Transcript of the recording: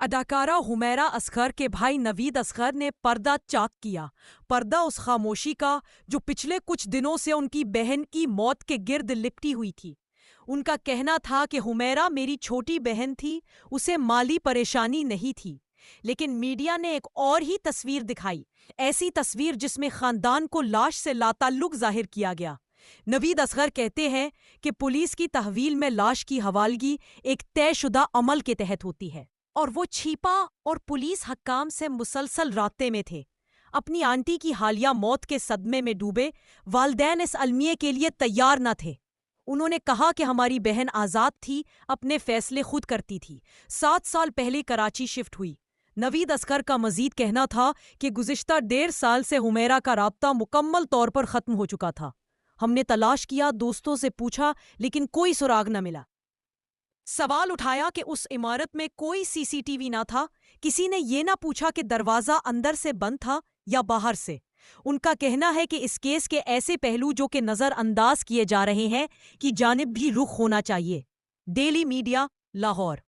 اداکارہ حمیرہ اصغر کے بھائی نوید اصغر نے پردہ چاک کیا۔ پردہ اس خاموشی کا جو پچھلے کچھ دنوں سے ان کی بہن کی موت کے گرد لپٹی ہوئی تھی۔ ان کا کہنا تھا کہ حمیرہ میری چھوٹی بہن تھی، اسے مالی پریشانی نہیں تھی۔ لیکن میڈیا نے ایک اور ہی تصویر دکھائی، ایسی تصویر جس میں خاندان کو لاش سے لاتعلق ظاہر کیا گیا۔ نوید اصغر کہتے ہیں کہ پولیس کی تحویل میں لاش کی حوالگی ایک طے شدہ عمل کے تحت ہوتی ہے، اور وہ چھپا اور پولیس حکام سے مسلسل رابطے میں تھے۔ اپنی آنٹی کی حالیہ موت کے صدمے میں ڈوبے والدین اس المیے کے لیے تیار نہ تھے۔ انہوں نے کہا کہ ہماری بہن آزاد تھی، اپنے فیصلے خود کرتی تھی۔ 7 سال پہلے کراچی شفٹ ہوئی۔ نوید اصغر کا مزید کہنا تھا کہ گزشتہ 1.5 سال سے حمیرہ کا رابطہ مکمل طور پر ختم ہو چکا تھا۔ ہم نے تلاش کیا، دوستوں سے پوچھا، لیکن کوئی سراغ نہ ملا۔ سوال اٹھایا کہ اس عمارت میں کوئی CCTV نہ تھا۔ کسی نے یہ نہ پوچھا کہ دروازہ اندر سے بند تھا یا باہر سے۔ ان کا کہنا ہے کہ اس کیس کے ایسے پہلو جو کہ نظر انداز کیے جا رہے ہیں کی جانب بھی رخ ہونا چاہیے۔ Daily media, Lahore.